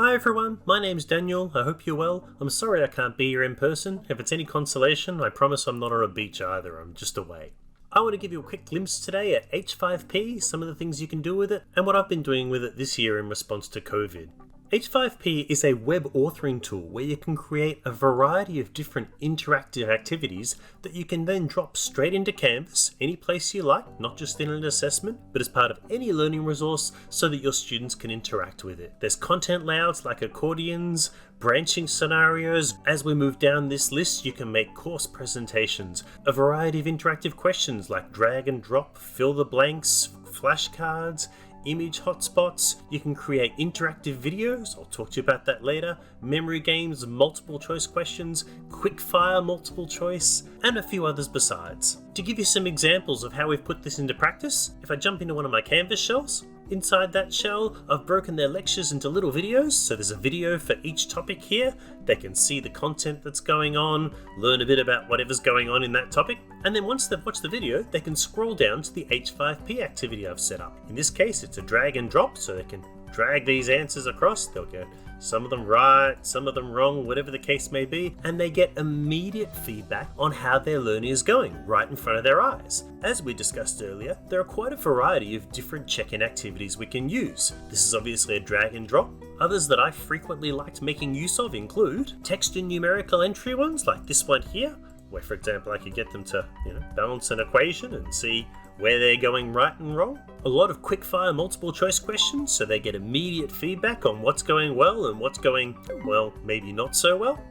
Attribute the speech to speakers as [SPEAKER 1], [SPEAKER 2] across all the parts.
[SPEAKER 1] Hi everyone, my name's Daniel, I hope you're well. I'm sorry I can't be here in person. If it's any consolation, I promise I'm not on a beach either, I'm just away. I want to give you a quick glimpse today at H5P, some of the things you can do with it, and what I've been doing with it this year in response to COVID. H5P is a web authoring tool where you can create a variety of different interactive activities that you can then drop straight into Canvas, any place you like, not just in an assessment, but as part of any learning resource so that your students can interact with it. There's content layouts like accordions, branching scenarios. As we move down this list, you can make course presentations, a variety of interactive questions like drag and drop, fill the blanks, flashcards, image hotspots. You can create interactive videos, I'll talk to you about that later, memory games, multiple choice questions, quick fire multiple choice, and a few others besides. To give you some examples of how we've put this into practice, if I jump into one of my Canvas shells, inside that shell, I've broken their lectures into little videos, so there's a video for each topic here. They can see the content that's going on, learn a bit about whatever's going on in that topic, and then once they've watched the video, they can scroll down to the H5P activity I've set up. In this case, it's a drag and drop, so they can drag these answers across. They'll get some of them right, some of them wrong, whatever the case may be, and they get immediate feedback on how their learning is going right in front of their eyes. As we discussed earlier, there are quite a variety of different check-in activities we can use. This is obviously a drag and drop. Others that I frequently liked making use of include text and numerical entry ones like this one here, where for example I could get them to balance an equation and see where they're going right and wrong. A lot of quickfire multiple choice questions, so they get immediate feedback on what's going well and what's going, well, maybe not so well.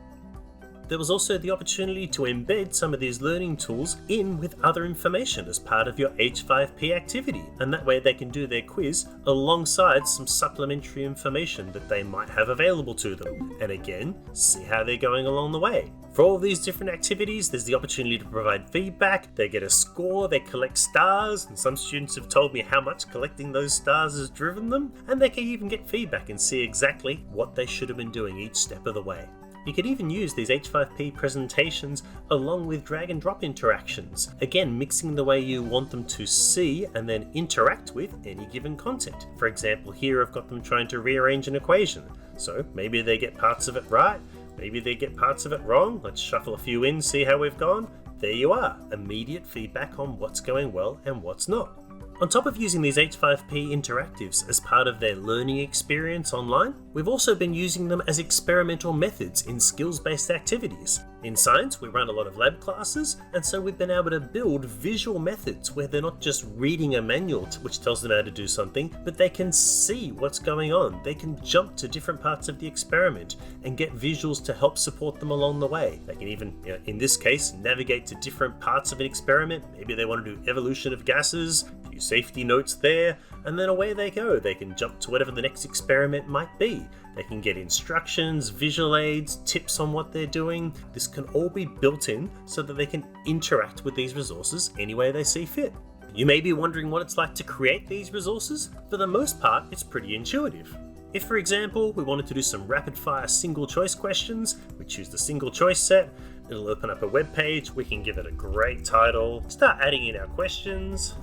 [SPEAKER 1] There was also the opportunity to embed some of these learning tools in with other information as part of your H5P activity, and that way they can do their quiz alongside some supplementary information that they might have available to them, and again, see how they're going along the way. For all of these different activities, there's the opportunity to provide feedback, they get a score, they collect stars, and some students have told me how much collecting those stars has driven them, and they can even get feedback and see exactly what they should have been doing each step of the way. You could even use these H5P presentations along with drag and drop interactions, again mixing the way you want them to see and then interact with any given content. For example, here I've got them trying to rearrange an equation, so maybe they get parts of it right, maybe they get parts of it wrong. Let's shuffle a few in, see how we've gone. There you are, immediate feedback on what's going well and what's not. On top of using these H5P interactives as part of their learning experience online, we've also been using them as experimental methods in skills-based activities. In science, we run a lot of lab classes, and so we've been able to build visual methods where they're not just reading a manual which tells them how to do something, but they can see what's going on. They can jump to different parts of the experiment and get visuals to help support them along the way. They can even, in this case, navigate to different parts of an experiment. Maybe they want to do evolution of gases, few safety notes there, and then away they go. They can jump to whatever the next experiment might be. They can get instructions, visual aids, tips on what they're doing. This can all be built in so that they can interact with these resources any way they see fit. You may be wondering what it's like to create these resources. For the most part, it's pretty intuitive. If, for example, we wanted to do some rapid-fire single-choice questions, we choose the single-choice set, it'll open up a web page, we can give it a great title, start adding in our questions,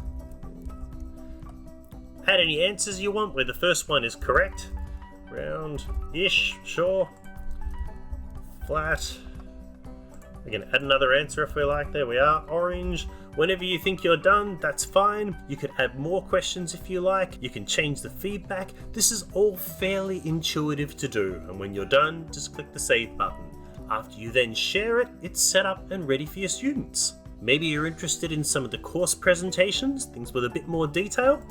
[SPEAKER 1] add any answers you want where the first one is correct, round-ish, sure, flat. We can add another answer if we like. There we are, orange. Whenever you think you're done, that's fine. You can add more questions if you like. You can change the feedback. This is all fairly intuitive to do, and when you're done, just click the save button. After you then share it, it's set up and ready for your students. Maybe you're interested in some of the course presentations, things with a bit more detail.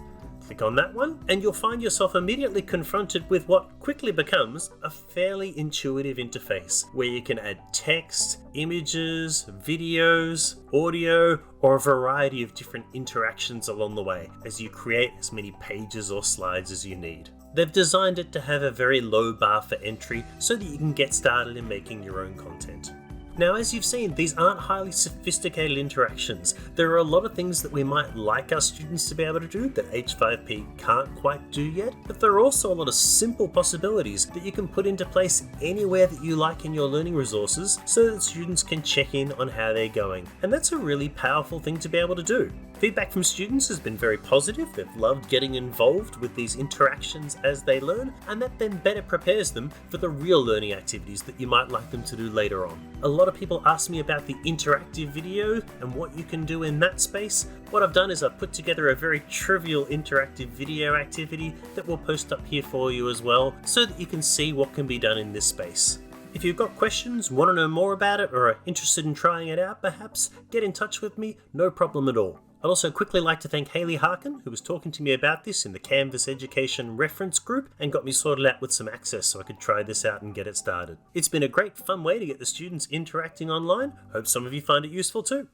[SPEAKER 1] Click on that one, and you'll find yourself immediately confronted with what quickly becomes a fairly intuitive interface, where you can add text, images, videos, audio, or a variety of different interactions along the way as you create as many pages or slides as you need. They've designed it to have a very low bar for entry so that you can get started in making your own content. Now, as you've seen, these aren't highly sophisticated interactions. There are a lot of things that we might like our students to be able to do that H5P can't quite do yet, but there are also a lot of simple possibilities that you can put into place anywhere that you like in your learning resources so that students can check in on how they're going. And that's a really powerful thing to be able to do. Feedback from students has been very positive. They've loved getting involved with these interactions as they learn, and that then better prepares them for the real learning activities that you might like them to do later on. A lot of people ask me about the interactive video and what you can do in that space. What I've done is I've put together a very trivial interactive video activity that we'll post up here for you as well, so that you can see what can be done in this space. If you've got questions, want to know more about it, or are interested in trying it out perhaps, get in touch with me, no problem at all. I'd also quickly like to thank Hayley Harkin, who was talking to me about this in the Canvas Education reference group and got me sorted out with some access so I could try this out and get it started. It's been a great fun way to get the students interacting online. Hope some of you find it useful too.